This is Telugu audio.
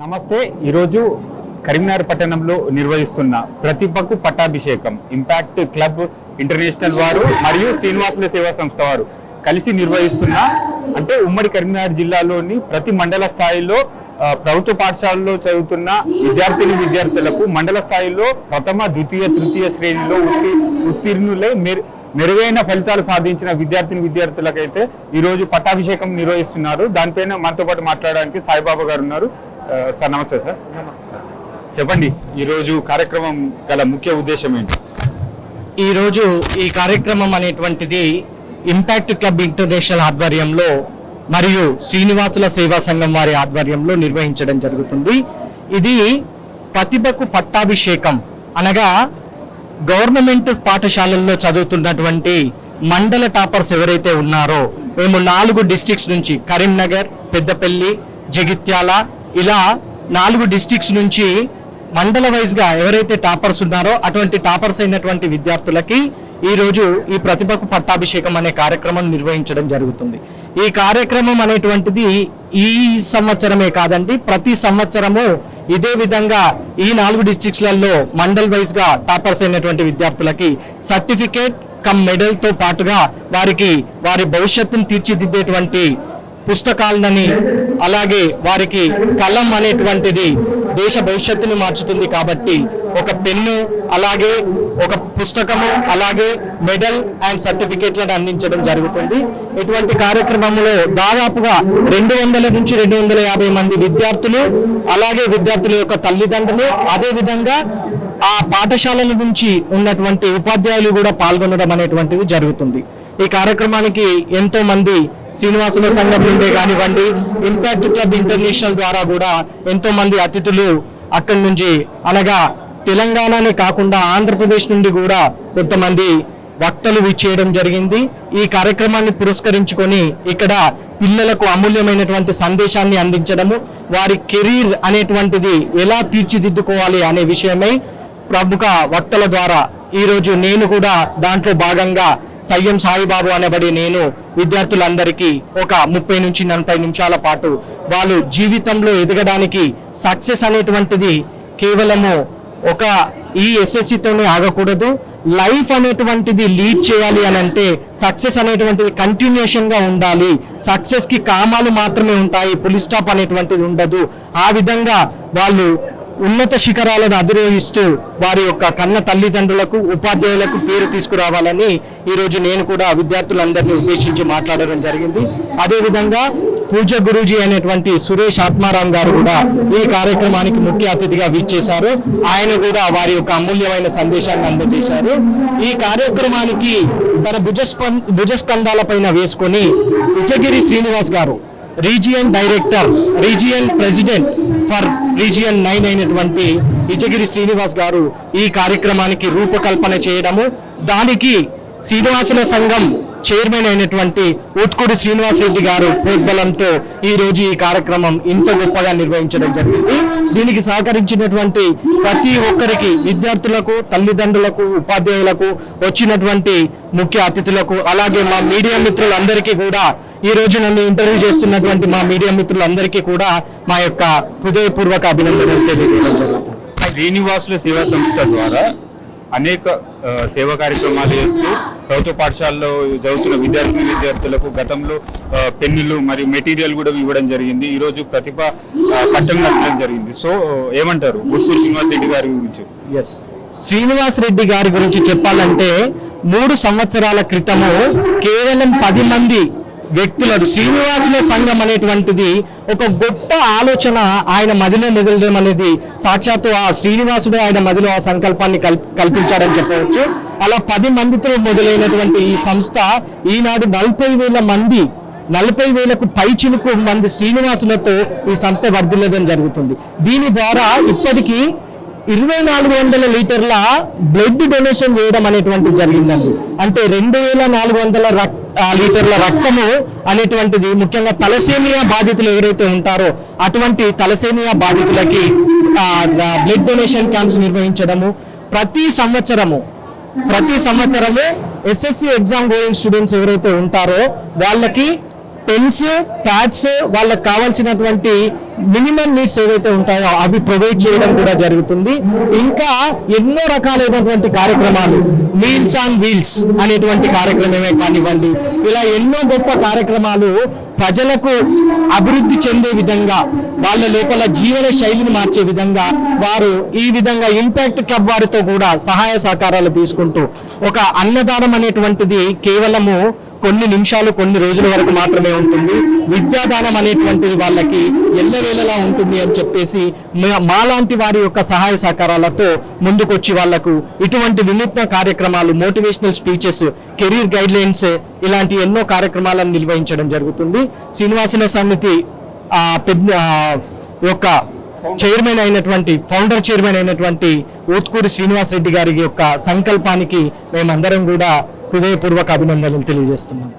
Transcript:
నమస్తే. ఈరోజు కరీంనగర్ పట్టణంలో నిర్వహిస్తున్న ప్రతిభకు పట్టాభిషేకం ఇంపాక్ట్ క్లబ్ ఇంటర్నేషనల్ వారు మరియు శ్రీనివాసుల సేవా సంస్థ వారు కలిసి నిర్వహిస్తున్న ఉమ్మడి కరీంనగర్ జిల్లాలోని ప్రతి మండల స్థాయిలో ప్రభుత్వ పాఠశాలలో చదువుతున్న విద్యార్థులకు మండల స్థాయిలో ప్రథమ ద్వితీయ తృతీయ శ్రేణిలో ఉత్తీర్ణులై మెరుగైన ఫలితాలు సాధించిన విద్యార్థులకైతే ఈరోజు పట్టాభిషేకం నిర్వహిస్తున్నారు. దానిపైన మనతో పాటు మాట్లాడడానికి సాయిబాబా గారు ఉన్నారు. సార్ నమస్తే. సార్ చెప్పండి, ఈరోజు కార్యక్రమం గల ముఖ్య ఉద్దేశం ఏంటి? ఈరోజు ఈ కార్యక్రమం అనేటువంటిది ఇంపాక్ట్ క్లబ్ ఇంటర్నేషనల్ ఆధ్వర్యంలో మరియు శ్రీనివాసుల సేవా సంఘం వారి ఆధ్వర్యంలో నిర్వహించడం జరుగుతుంది. ఇది ప్రతిభకు పట్టాభిషేకం అనగా గవర్నమెంట్ పాఠశాలల్లో చదువుతున్నటువంటి మండల టాపర్స్ ఎవరైతే ఉన్నారో, మేము 4 డిస్ట్రిక్ట్స్ నుంచి కరీంనగర్, పెద్దపల్లి, జగిత్యాల ఇలా 4 డిస్ట్రిక్ట్స్ నుంచి మండల వైజ్గా ఎవరైతే టాపర్స్ ఉన్నారో అటువంటి టాపర్స్ అయినటువంటి విద్యార్థులకి ఈరోజు ఈ ప్రతిభకు పట్టాభిషేకం అనే కార్యక్రమం నిర్వహించడం జరుగుతుంది. ఈ కార్యక్రమం అనేటువంటిది ఈ సంవత్సరమే కాదండి, ప్రతి సంవత్సరము ఇదే విధంగా ఈ 4 డిస్ట్రిక్ట్స్లలో మండల్ వైజ్గా టాపర్స్ అయినటువంటి విద్యార్థులకి సర్టిఫికేట్ కమ్ మెడల్తో పాటుగా వారి భవిష్యత్తును తీర్చిదిద్దేటువంటి పుస్తకాలని, అలాగే వారికి కలం అనేటువంటిది దేశ భవిష్యత్తుని మార్చుతుంది కాబట్టి ఒక పెన్ను, అలాగే ఒక పుస్తకము, అలాగే మెడల్ అండ్ సర్టిఫికేట్లను అందించడం జరుగుతుంది. ఇటువంటి కార్యక్రమంలో దాదాపుగా 200 నుంచి 250 మంది విద్యార్థులు, అలాగే విద్యార్థుల యొక్క తల్లిదండ్రులు, అదేవిధంగా ఆ పాఠశాలల నుంచి ఉన్నటువంటి ఉపాధ్యాయులు కూడా పాల్గొనడం అనేటువంటిది జరుగుతుంది. ఈ కార్యక్రమానికి ఎంతో మంది శ్రీనివాసుల సంఘం నుండే కానివ్వండి, ఇంపాక్ట్ క్లబ్ ఇంటర్నేషనల్ ద్వారా కూడా ఎంతో మంది అతిథులు అక్కడి నుంచి, అనగా తెలంగాణనే కాకుండా ఆంధ్రప్రదేశ్ నుండి కూడా కొంతమంది వక్తలు విచ్చేయడం జరిగింది. ఈ కార్యక్రమాన్ని పురస్కరించుకొని ఇక్కడ పిల్లలకు అమూల్యమైనటువంటి సందేశాన్ని అందించడము, వారి కెరీర్ అనేటువంటిది ఎలా తీర్చిదిద్దుకోవాలి అనే విషయమై ప్రముఖ వక్తల ద్వారా ఈరోజు నేను కూడా దాంట్లో భాగంగా సయ్యం సాయిబాబు అనబడి నేను విద్యార్థులందరికీ ఒక 30 నుంచి 40 నిమిషాల పాటు వాళ్ళు జీవితంలో ఎదగడానికి సక్సెస్ అనేటువంటిది కేవలము ఒక ఈ ఎస్ఎస్సితోనే ఆగకూడదు, లైఫ్ అనేటువంటిది లీడ్ చేయాలి అని అంటే సక్సెస్ అనేటువంటిది కంటిన్యూషన్గా ఉండాలి. సక్సెస్కి కామాలు మాత్రమే ఉంటాయి, పులి స్టాప్ అనేటువంటిది ఉండదు. ఆ విధంగా వాళ్ళు ఉన్నత శిఖరాలను అధిరోహిస్తూ వారి యొక్క కన్న తల్లిదండ్రులకు, ఉపాధ్యాయులకు పేరు తీసుకురావాలని ఈరోజు నేను కూడా విద్యార్థులందరినీ ఉద్దేశించి మాట్లాడడం జరిగింది. అదేవిధంగా పూజ్య గురూజీ అనేటువంటి సురేష్ ఆత్మారాం గారు కూడా ఈ కార్యక్రమానికి ముఖ్య అతిథిగా విచ్చేశారు. ఆయన కూడా వారి యొక్క అమూల్యమైన సందేశాన్ని అందజేశారు. ఈ కార్యక్రమానికి తన భుజస్కంధాలపైన వేసుకొని విజయగిరి శ్రీనివాస్ గారు, region director, region president for region 9 అయినటువంటి విజయగిరి శ్రీనివాస్ గారు ఈ కార్యక్రమానికి రూపకల్పన చేయడము, దానికి శ్రీనివాసుల సంఘం చైర్మన్ అయినటువంటి ఉట్కూడి శ్రీనివాస్ రెడ్డి గారు ప్రోద్బలంతో ఈ రోజు ఈ కార్యక్రమం ఇంత గొప్పగా నిర్వహించడం జరిగింది. దీనికి సహకరించినటువంటి ప్రతి ఒక్కరికి, విద్యార్థులకు, తల్లిదండ్రులకు, ఉపాధ్యాయులకు, వచ్చినటువంటి ముఖ్య అతిథులకు, అలాగే మా మీడియా మిత్రులందరికీ కూడా, ఈ రోజు నన్ను ఇంటర్వ్యూ చేస్తున్నటువంటి మా మీడియా మిత్రులందరికీ కూడా మా యొక్క హృదయపూర్వక అభినందనలు తెలియజేయడం జరుగుతుంది. శ్రీనివాసుల సేవా సంస్థ ద్వారా అనేక సేవా కార్యక్రమాలు చేస్తూ ప్రభుత్వ పాఠశాలలో చదువుతున్న విద్యార్థులకు గతంలో పెన్నులు మరియు మెటీరియల్ కూడా ఇవ్వడం జరిగింది. ఈరోజు ప్రతిభ పట్టం నడపడం జరిగింది. సో ఏమంటారు గుట్టూరు శ్రీనివాస్ రెడ్డి గారి గురించి? శ్రీనివాస్ రెడ్డి గారి గురించి చెప్పాలంటే 3 సంవత్సరాల క్రితము కేవలం 10 మంది వ్యక్తులకు శ్రీనివాసుల సంఘం అనేటువంటిది ఒక గొప్ప ఆలోచన ఆయన మదిలో మెదలడం అనేది సాక్షాత్తు ఆ శ్రీనివాసుడు ఆయన మదిలో ఆ సంకల్పాన్ని కల్పించాడని చెప్పవచ్చు. అలా 10 మందితో మొదలైనటువంటి ఈ సంస్థ ఈనాడు 40,000కు పైచిలుకు మంది శ్రీనివాసులతో ఈ సంస్థ వర్ధిల్లడం జరుగుతుంది. దీని ద్వారా ఇప్పటికీ 2400 లీటర్ల బ్లడ్ డొనేషన్ చేయడం అనేటువంటిది జరిగిందండి. అంటే 2400 లీటర్ల రక్తము అనేటువంటిది ముఖ్యంగా తలసేమియా బాధితులు ఎవరైతే ఉంటారో అటువంటి తలసేమియా బాధితులకి బ్లడ్ డొనేషన్ క్యాంప్స్ నిర్వహించడము, ప్రతి సంవత్సరము ఎస్ఎస్సి ఎగ్జామ్ గోయింగ్ స్టూడెంట్స్ ఎవరైతే ఉంటారో వాళ్ళకి పెన్స్, ప్యాడ్స్, వాళ్ళకి కావాల్సినటువంటి మినిమం నీడ్స్ ఏవైతే ఉంటాయో అవి ప్రొవైడ్ చేయడం కూడా జరుగుతుంది. ఇంకా ఎన్నో రకాలైనటువంటి కార్యక్రమాలు, మీల్స్ ఆన్ వీల్స్ అనేటువంటి కార్యక్రమమే కానివ్వండి, ఇలా ఎన్నో గొప్ప కార్యక్రమాలు ప్రజలకు అభివృద్ధి చెందే విధంగా, వాళ్ళ లోపల జీవన శైలిని మార్చే విధంగా వారు ఈ విధంగా ఇంపాక్ట్ క్లబ్ వారితో కూడా సహాయ సహకారాలు తీసుకుంటూ, ఒక అన్నదానం అనేటువంటిది కేవలము కొన్ని నిమిషాలు, కొన్ని రోజుల వరకు మాత్రమే ఉంటుంది. విద్యాదానం అనేటువంటిది వాళ్ళకి ఎల్లవేళలా ఉంటుంది అని చెప్పేసి మాలాంటి వారి యొక్క సహాయ సహకారాలతో ముందుకొచ్చి వాళ్లకు ఇటువంటి వినూత్న కార్యక్రమాలు, motivational speeches, career guide lines ఇలాంటి ఎన్నో కార్యక్రమాలను నిర్వహించడం జరుగుతుంది. శ్రీనివాసుల సమితి యొక్క ఫౌండర్ చైర్మన్ అయినటువంటి ఊత్కూరి శ్రీనివాస్ రెడ్డి గారి యొక్క సంకల్పానికి మేమందరం కూడా హృదయపూర్వక అభినందనలు తెలియజేస్తున్నాం.